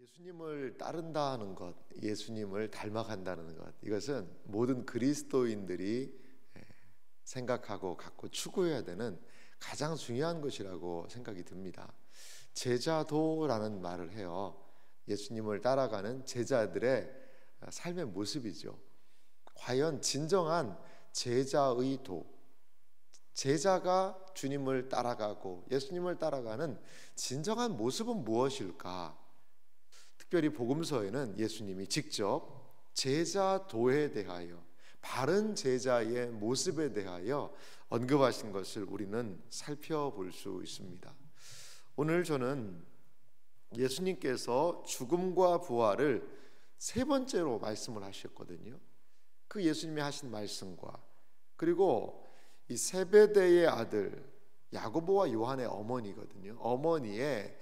예수님을 따른다는 것, 예수님을 닮아간다는 것, 이것은 모든 그리스도인들이 생각하고 갖고 추구해야 되는 가장 중요한 것이라고 생각이 듭니다. 제자도라는 말을 해요. 예수님을 따라가는 제자들의 삶의 모습이죠. 과연 진정한 제자의 도, 제자가 주님을 따라가고 예수님을 따라가는 진정한 모습은 무엇일까? 특별히 복음서에는 예수님이 직접 제자도에 대하여, 바른 제자의 모습에 대하여 언급하신 것을 우리는 살펴볼 수 있습니다. 오늘 저는 예수님께서 죽음과 부활을 세 번째로 말씀을 하셨거든요. 그 예수님이 하신 말씀과, 그리고 이 세베대의 아들 야고보와 요한의 어머니거든요. 어머니의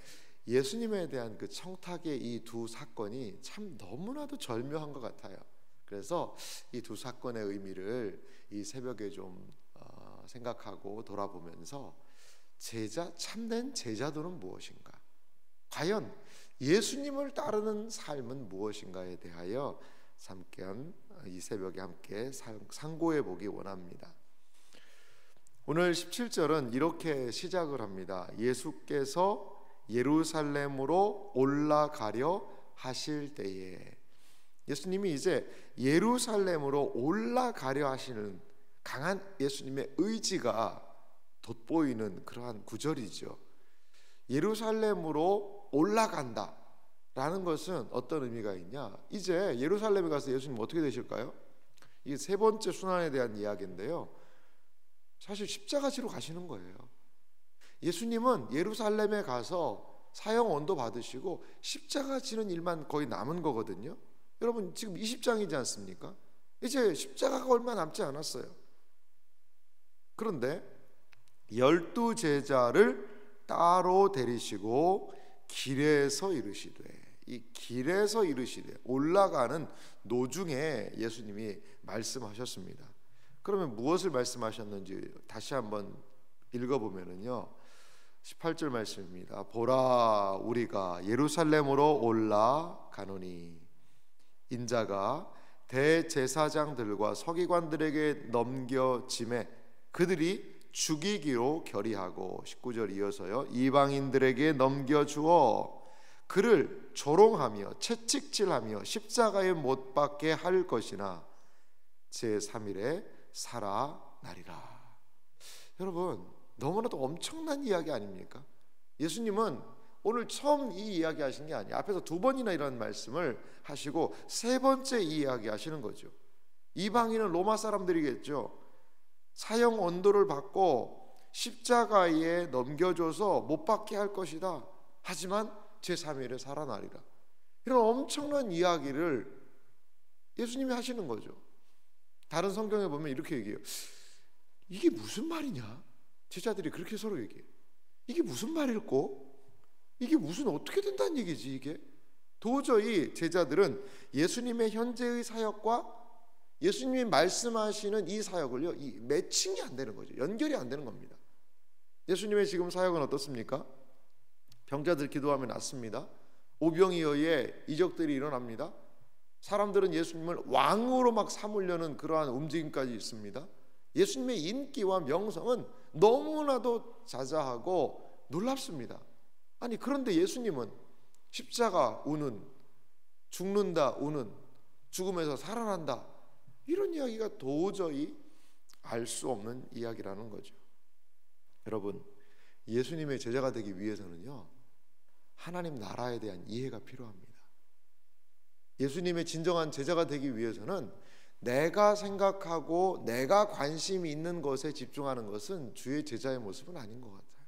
예수님에 대한 그 청탁의 이 두 사건이 참 너무나도 절묘한 것 같아요. 그래서 이 두 사건의 의미를 이 새벽에 좀 생각하고 돌아보면서 참된 제자도는 무엇인가? 과연 예수님을 따르는 삶은 무엇인가에 대하여 이 새벽에 함께 상고해 보기 원합니다. 오늘 17절은 이렇게 시작을 합니다. 예수께서 예루살렘으로 올라가려 하실 때에, 예수님이 이제 예루살렘으로 올라가려 하시는 강한 예수님의 의지가 돋보이는 그러한 구절이죠. 예루살렘으로 올라간다 라는 것은 어떤 의미가 있냐? 이제 예루살렘에 가서 예수님 어떻게 되실까요? 이게 세 번째 순환에 대한 이야기인데요, 사실 십자가 지러 가시는 거예요. 예수님은 예루살렘에 가서 사형 언도 받으시고 십자가 지는 일만 거의 남은 거거든요. 여러분 지금 20장이지 않습니까? 이제 십자가가 얼마 남지 않았어요. 그런데 12제자를 따로 데리시고 길에서 이르시되, 이 길에서 이르시되 올라가는 도중에 예수님이 말씀하셨습니다. 그러면 무엇을 말씀하셨는지 다시 한번 읽어보면요, 18절 말씀입니다. 보라, 우리가 예루살렘으로 올라가노니 인자가 대제사장들과 서기관들에게 넘겨짐에 그들이 죽이기로 결의하고, 19절 이어서요, 이방인들에게 넘겨주어 그를 조롱하며 채찍질하며 십자가에 못 박게 할 것이나 제3일에 살아나리라. 여러분 너무나도 엄청난 이야기 아닙니까? 예수님은 오늘 처음 이 이야기 하신 게 아니에요. 앞에서 두 번이나 이런 말씀을 하시고 세 번째 이 이야기 하시는 거죠. 이방인은 로마 사람들이겠죠. 사형 언도를 받고 십자가에 넘겨줘서 못 박게 할 것이다. 하지만 제3일에 살아나리라. 이런 엄청난 이야기를 예수님이 하시는 거죠. 다른 성경에 보면 이렇게 얘기해요. 이게 무슨 말이냐? 제자들이 그렇게 서로 얘기해요. 이게 무슨 말일꼬? 이게 무슨 어떻게 된다는 얘기지 이게? 도저히 제자들은 예수님의 현재의 사역과 예수님이 말씀하시는 이 사역을요, 이 매칭이 안 되는 거죠. 연결이 안 되는 겁니다. 예수님의 지금 사역은 어떻습니까? 병자들 기도하면 낫습니다. 오병이어의 이적들이 일어납니다. 사람들은 예수님을 왕으로 막 삼으려는 그러한 움직임까지 있습니다. 예수님의 인기와 명성은 너무나도 자자하고 놀랍습니다. 아니 그런데 예수님은 십자가 우는, 죽는다 우는, 죽음에서 살아난다, 이런 이야기가 도저히 알 수 없는 이야기라는 거죠. 여러분, 예수님의 제자가 되기 위해서는요, 하나님 나라에 대한 이해가 필요합니다. 예수님의 진정한 제자가 되기 위해서는 내가 생각하고 내가 관심이 있는 것에 집중하는 것은 주의 제자의 모습은 아닌 것 같아요.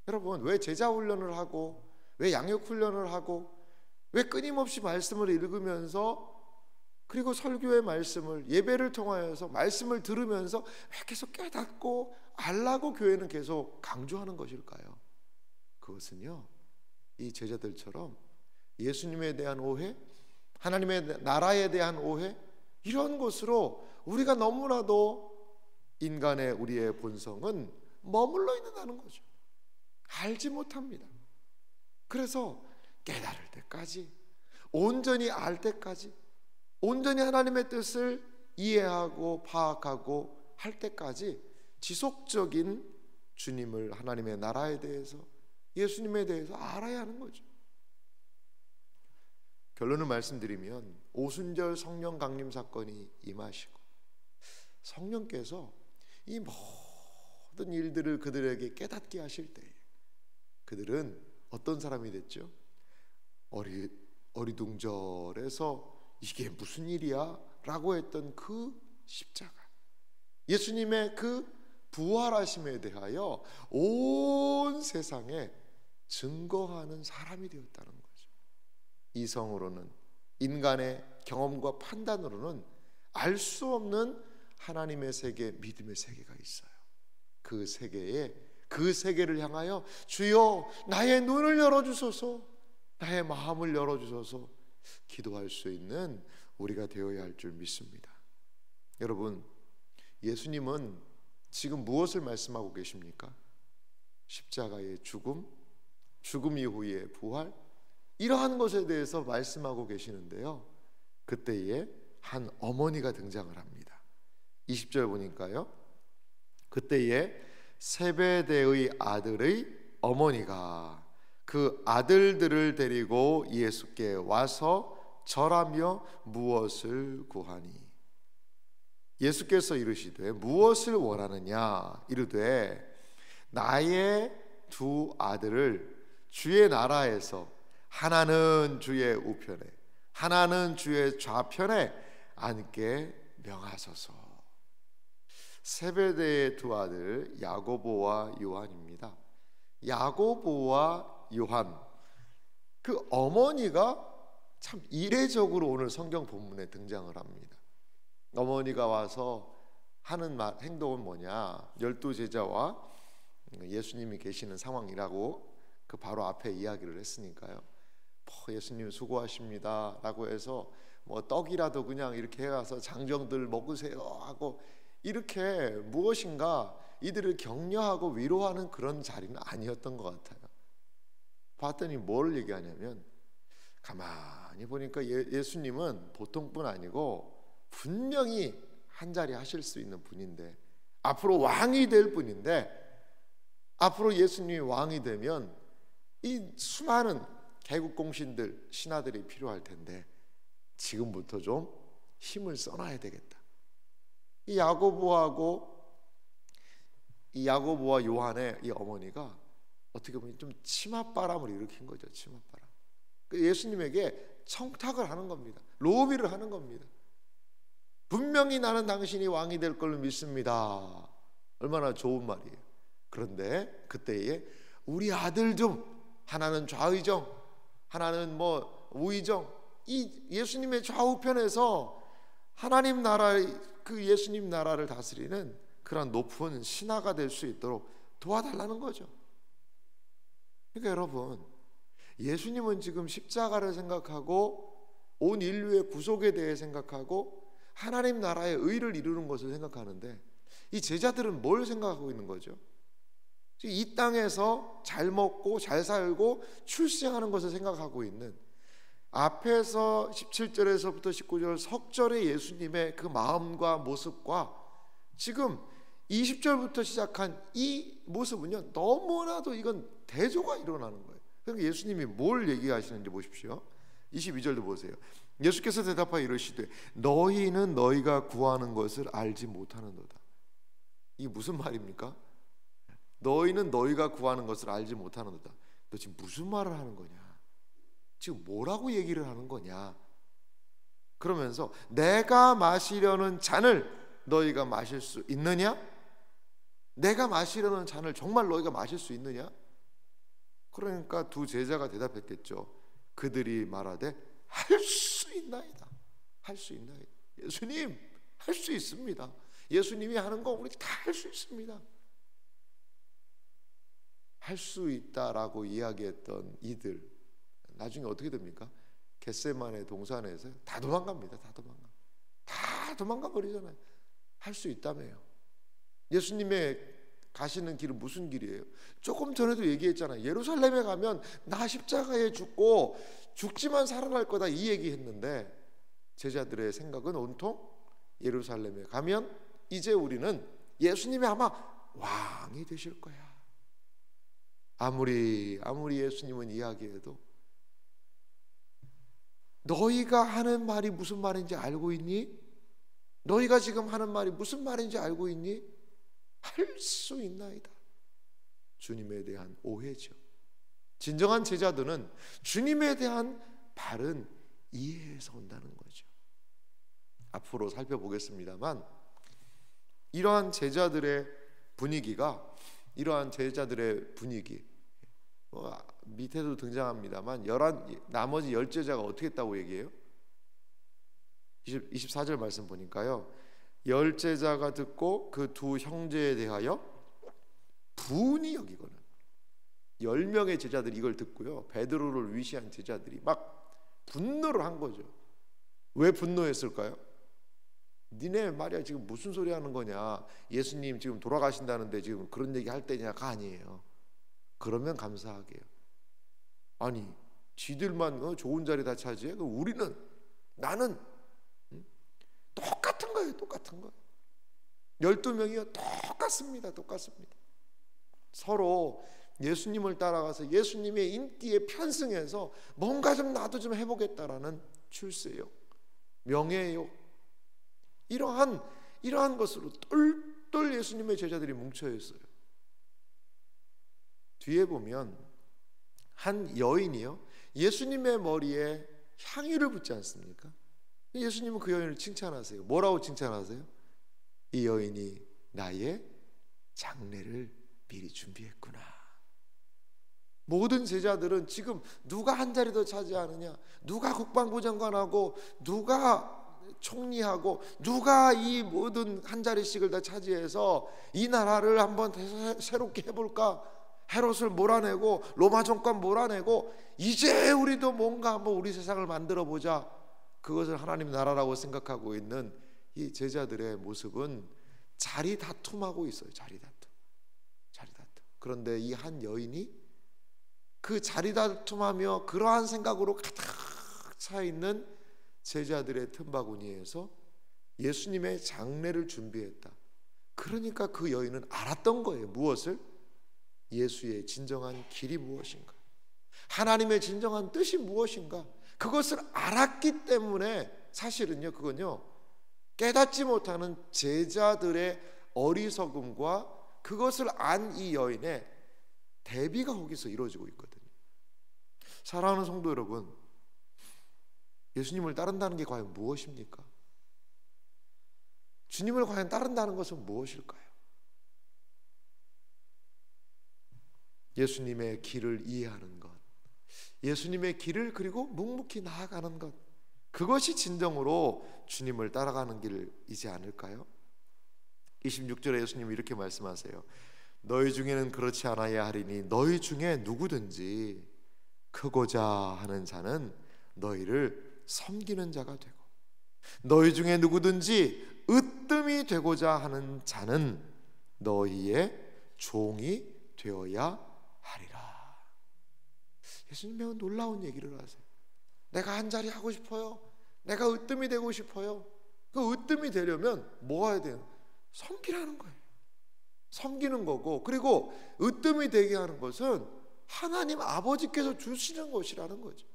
여러분, 왜 제자 훈련을 하고, 왜 양육 훈련을 하고, 왜 끊임없이 말씀을 읽으면서, 그리고 설교의 말씀을, 예배를 통하여서 말씀을 들으면서 왜 계속 깨닫고 알라고 교회는 계속 강조하는 것일까요? 그것은요, 이 제자들처럼 예수님에 대한 오해, 하나님의 나라에 대한 오해, 이런 것으로 우리가 너무나도 인간의 우리의 본성은 머물러 있는다는 거죠. 알지 못합니다. 그래서 깨달을 때까지, 온전히 알 때까지, 온전히 하나님의 뜻을 이해하고 파악하고 할 때까지 지속적인 주님을, 하나님의 나라에 대해서, 예수님에 대해서 알아야 하는 거죠. 결론을 말씀드리면 오순절 성령 강림 사건이 임하시고 성령께서 이 모든 일들을 그들에게 깨닫게 하실 때 그들은 어떤 사람이 됐죠? 어리둥절해서 이게 무슨 일이야? 라고 했던 그 십자가, 예수님의 그 부활하심에 대하여 온 세상에 증거하는 사람이 되었다는 거죠. 이성으로는, 인간의 경험과 판단으로는 알 수 없는 하나님의 세계, 믿음의 세계가 있어요. 그 세계에, 그 세계를 향하여 주여 나의 눈을 열어주소서, 나의 마음을 열어주소서 기도할 수 있는 우리가 되어야 할 줄 믿습니다. 여러분, 예수님은 지금 무엇을 말씀하고 계십니까? 십자가의 죽음, 죽음 이후의 부활, 이러한 것에 대해서 말씀하고 계시는데요, 그때에 한 어머니가 등장을 합니다. 20절 보니까요, 그때에 세베대의 아들의 어머니가 그 아들들을 데리고 예수께 와서 절하며 무엇을 구하니, 예수께서 이르시되 무엇을 원하느냐 이르되 나의 두 아들을 주의 나라에서 하나는 주의 우편에 하나는 주의 좌편에 앉게 명하소서. 세베대의 두 아들 야고보와 요한입니다. 야고보와 요한, 그 어머니가 참 이례적으로 오늘 성경 본문에 등장을 합니다. 어머니가 와서 하는 행동은 뭐냐, 12제자와 예수님이 계시는 상황이라고 그 바로 앞에 이야기를 했으니까요, 예수님 수고하십니다 라고 해서 뭐 떡이라도 그냥 이렇게 해가서 장정들 먹으세요 하고 이렇게 무엇인가 이들을 격려하고 위로하는 그런 자리는 아니었던 것 같아요. 봤더니 뭘 얘기하냐면, 가만히 보니까 예수님은 보통 분 아니고 분명히 한 자리 하실 수 있는 분인데, 앞으로 왕이 될 분인데, 앞으로 예수님이 왕이 되면 이 수많은 개국공신들, 신하들이 필요할 텐데 지금부터 좀 힘을 써놔야 되겠다. 이 야고보와 요한의 이 어머니가 어떻게 보면 좀 치맛바람을 일으킨 거죠. 치맛바람. 예수님에게 청탁을 하는 겁니다. 로비를 하는 겁니다. 분명히 나는 당신이 왕이 될 걸로 믿습니다. 얼마나 좋은 말이에요. 그런데 그때에 우리 아들 좀, 하나는 좌의정, 하나는 뭐 우의정, 이 예수님의 좌우편에서 하나님 나라의, 그 예수님 나라를 다스리는 그런 높은 신하가 될 수 있도록 도와달라는 거죠. 그러니까 여러분, 예수님은 지금 십자가를 생각하고 온 인류의 구속에 대해 생각하고 하나님 나라의 의를 이루는 것을 생각하는데, 이 제자들은 뭘 생각하고 있는 거죠? 이 땅에서 잘 먹고 잘 살고 출세하는 것을 생각하고 있는, 앞에서 17절에서부터 19절 석절의 예수님의 그 마음과 모습과 지금 20절부터 시작한 이 모습은요, 너무나도 이건 대조가 일어나는 거예요. 그러니까 예수님이 뭘 얘기하시는지 보십시오. 22절도 보세요. 예수께서 대답하여 이르시되 너희는 너희가 구하는 것을 알지 못하는도다. 이게 무슨 말입니까? 너희는 너희가 구하는 것을 알지 못하는도다. 너 지금 무슨 말을 하는 거냐? 지금 뭐라고 얘기를 하는 거냐? 그러면서 내가 마시려는 잔을 너희가 마실 수 있느냐? 내가 마시려는 잔을 정말 너희가 마실 수 있느냐? 그러니까 두 제자가 대답했겠죠. 그들이 말하되 할 수 있나이다. 할 수 있나이다. 예수님, 할 수 있습니다. 예수님이 하는 거 우리 다 할 수 있습니다. 할 수 있다라고 이야기했던 이들 나중에 어떻게 됩니까? 겟세마네 동산에서 다 도망갑니다. 다 도망가 버리잖아요. 할 수 있다며요. 예수님의 가시는 길은 무슨 길이에요? 조금 전에도 얘기했잖아요. 예루살렘에 가면 나 십자가에 죽고 죽지만 살아날 거다 이 얘기했는데 제자들의 생각은 온통 예루살렘에 가면 이제 우리는 예수님이 아마 왕이 되실 거야. 아무리 예수님은 이야기해도 너희가 하는 말이 무슨 말인지 알고 있니? 너희가 지금 하는 말이 무슨 말인지 알고 있니? 할 수 있나이다. 주님에 대한 오해죠. 진정한 제자들은 주님에 대한 바른 이해에서 온다는 거죠. 앞으로 살펴보겠습니다만 이러한 제자들의 분위기 밑에도 등장합니다만 나머지 10제자가 어떻게 했다고 얘기해요? 24절 말씀 보니까요, 10제자가 듣고 그 두 형제에 대하여 분이 여기거든. 10명의 제자들이 이걸 듣고요, 베드로를 위시한 제자들이 막 분노를 한 거죠. 왜 분노했을까요? 니네 말이야 지금 무슨 소리 하는 거냐, 예수님 지금 돌아가신다는데 지금 그런 얘기 할 때냐가 아니에요. 그러면 감사하게요. 아니 지들만 좋은 자리 다 차지해? 그럼 나는 똑같은 거예요. 똑같은 거예요. 12명이요 똑같습니다. 서로 예수님을 따라가서 예수님의 인기에 편승해서 뭔가 좀 나도 좀 해보겠다라는 출세욕, 명예욕, 이러한 것으로 똘똘 예수님의 제자들이 뭉쳐 있어요. 뒤에 보면 한 여인이요 예수님의 머리에 향유를 붓지 않습니까? 예수님은 그 여인을 칭찬하세요. 뭐라고 칭찬하세요? 이 여인이 나의 장례를 미리 준비했구나. 모든 제자들은 지금 누가 한 자리 더 차지하느냐, 누가 국방부 장관하고 누가 총리하고 누가 이 모든 한 자리씩을 다 차지해서 이 나라를 한번 새롭게 해볼까, 헤롯을 몰아내고 로마 정권 몰아내고 이제 우리도 뭔가 한번 우리 세상을 만들어 보자, 그것을 하나님 나라라고 생각하고 있는 이 제자들의 모습은 자리 다툼하고 있어요. 자리 다툼. 그런데 이 한 여인이 그 자리 다툼하며 그러한 생각으로 가득 차 있는 제자들의 틈바구니에서 예수님의 장례를 준비했다. 그러니까 그 여인은 알았던 거예요. 무엇을? 예수의 진정한 길이 무엇인가, 하나님의 진정한 뜻이 무엇인가, 그것을 알았기 때문에 사실은요, 그건요 깨닫지 못하는 제자들의 어리석음과 그것을 안 이 여인의 대비가 거기서 이루어지고 있거든요. 사랑하는 성도 여러분, 예수님을 따른다는 게 과연 무엇입니까? 주님을 과연 따른다는 것은 무엇일까요? 예수님의 길을 이해하는 것, 예수님의 길을 그리고 묵묵히 나아가는 것, 그것이 진정으로 주님을 따라가는 길이지 않을까요? 26절에 예수님이 이렇게 말씀하세요. 너희 중에는 그렇지 않아야 하리니 너희 중에 누구든지 크고자 하는 자는 너희를 섬기는 자가 되고, 너희 중에 누구든지 으뜸이 되고자 하는 자는 너희의 종이 되어야 하리라. 예수님 매우 놀라운 얘기를 하세요. 내가 한 자리 하고 싶어요. 내가 으뜸이 되고 싶어요. 그 으뜸이 되려면 뭐 해야 돼요? 섬기라는 거예요. 섬기는 거고, 그리고 으뜸이 되게 하는 것은 하나님 아버지께서 주시는 것이라는 거죠.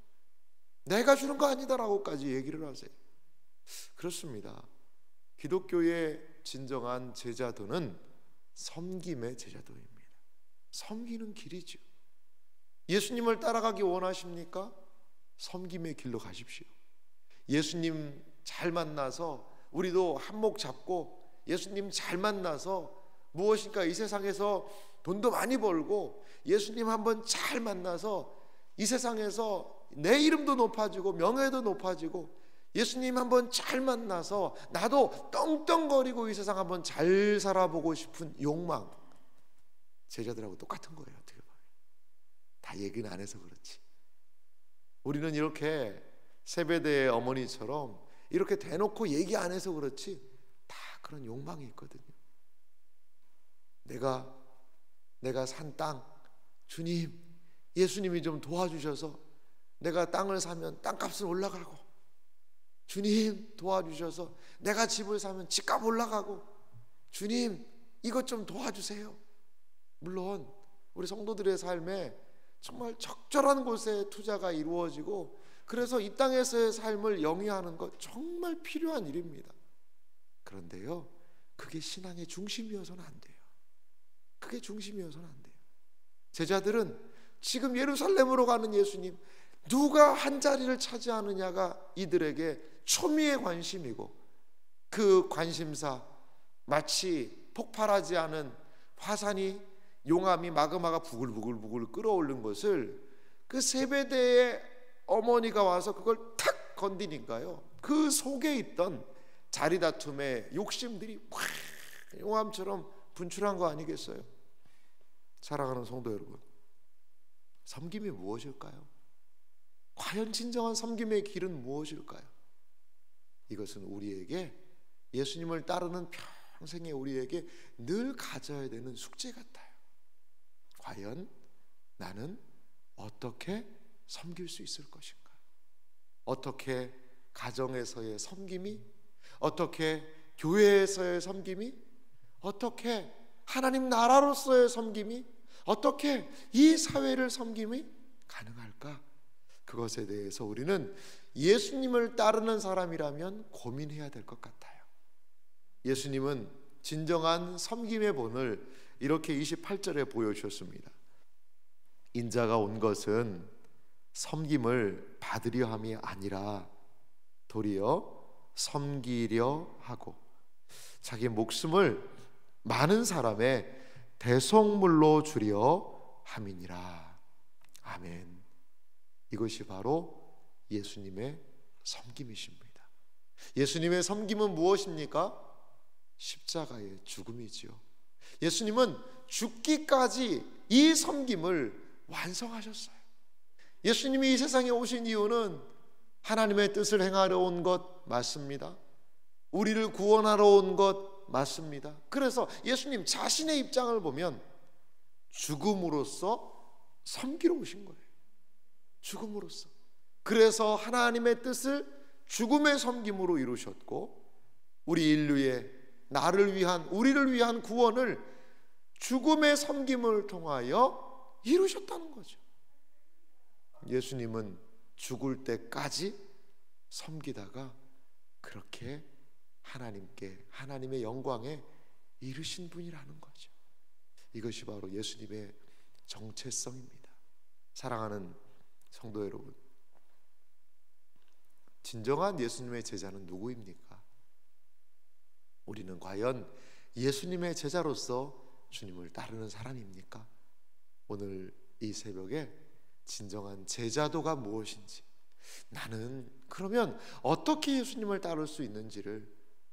내가 주는 거 아니다라고까지 얘기를 하세요. 그렇습니다. 기독교의 진정한 제자도는 섬김의 제자도입니다. 섬기는 길이죠. 예수님을 따라가기 원하십니까? 섬김의 길로 가십시오. 예수님 잘 만나서 우리도 한몫 잡고, 예수님 잘 만나서 무엇인가 이 세상에서 돈도 많이 벌고, 예수님 한번 잘 만나서 이 세상에서 내 이름도 높아지고 명예도 높아지고, 예수님 한번 잘 만나서 나도 떵떵거리고 이 세상 한번 잘 살아보고 싶은 욕망, 제자들하고 똑같은 거예요. 어떻게 보면 다 얘기는 안 해서 그렇지. 우리는 이렇게 세베대의 어머니처럼 이렇게 대놓고 얘기 안 해서 그렇지 다 그런 욕망이 있거든요. 내가 내가 산 땅, 주님, 예수님이 좀 도와주셔서 내가 땅을 사면 땅값은 올라가고, 주님 도와주셔서 내가 집을 사면 집값 올라가고, 주님 이것 좀 도와주세요. 물론 우리 성도들의 삶에 정말 적절한 곳에 투자가 이루어지고, 그래서 이 땅에서의 삶을 영위하는 것 정말 필요한 일입니다. 그런데요, 그게 신앙의 중심이어서는 안 돼요. 그게 중심이어서는 안 돼요. 제자들은 지금 예루살렘으로 가는 예수님, 누가 한 자리를 차지하느냐가 이들에게 초미의 관심이고, 그 관심사 마치 폭발하지 않은 화산이, 용암이 마그마가 부글부글 끓어오른 것을 그 세베대의 어머니가 와서 그걸 탁 건드니까요, 그 속에 있던 자리다툼의 욕심들이 확 용암처럼 분출한 거 아니겠어요? 사랑하는 성도 여러분, 섬김이 무엇일까요? 과연 진정한 섬김의 길은 무엇일까요? 이것은 우리에게, 예수님을 따르는 평생의 우리에게 늘 가져야 되는 숙제 같아요. 과연 나는 어떻게 섬길 수 있을 것인가? 어떻게 가정에서의 섬김이, 어떻게 교회에서의 섬김이, 어떻게 하나님 나라로서의 섬김이, 어떻게 이 사회를 섬김이 가능할까? 그것에 대해서 우리는 예수님을 따르는 사람이라면 고민해야 될 것 같아요. 예수님은 진정한 섬김의 본을 이렇게 28절에 보여주셨습니다. 인자가 온 것은 섬김을 받으려 함이 아니라 도리어 섬기려 하고 자기 목숨을 많은 사람의 대속물로 주려 함이니라. 아멘. 이것이 바로 예수님의 섬김이십니다. 예수님의 섬김은 무엇입니까? 십자가의 죽음이지요. 예수님은 죽기까지 이 섬김을 완성하셨어요. 예수님이 이 세상에 오신 이유는 하나님의 뜻을 행하러 온 것 맞습니다. 우리를 구원하러 온 것 맞습니다. 그래서 예수님 자신의 입장을 보면 죽음으로써 섬기러 오신 거예요. 죽음으로써. 그래서 하나님의 뜻을 죽음의 섬김으로 이루셨고, 우리 인류의, 나를 위한, 우리를 위한 구원을 죽음의 섬김을 통하여 이루셨다는 거죠. 예수님은 죽을 때까지 섬기다가 그렇게 하나님께, 하나님의 영광에 이르신 분이라는 거죠. 이것이 바로 예수님의 정체성입니다. 사랑하는 성도 여러분, 진정한 예수님의 제자는 누구입니까? 우리는 과연 예수님의 제자로서 주님을 따르는 사람입니까? 오늘 이 새벽에 진정한 제자도가 무엇인지, 나는 그러면 어떻게 예수님을 따를 수 있는지를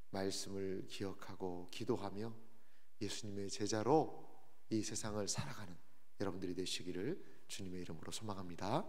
말씀을 기억하고 기도하며 예수님의 제자로 이 세상을 살아가는 여러분들이 되시기를 주님의 이름으로 소망합니다.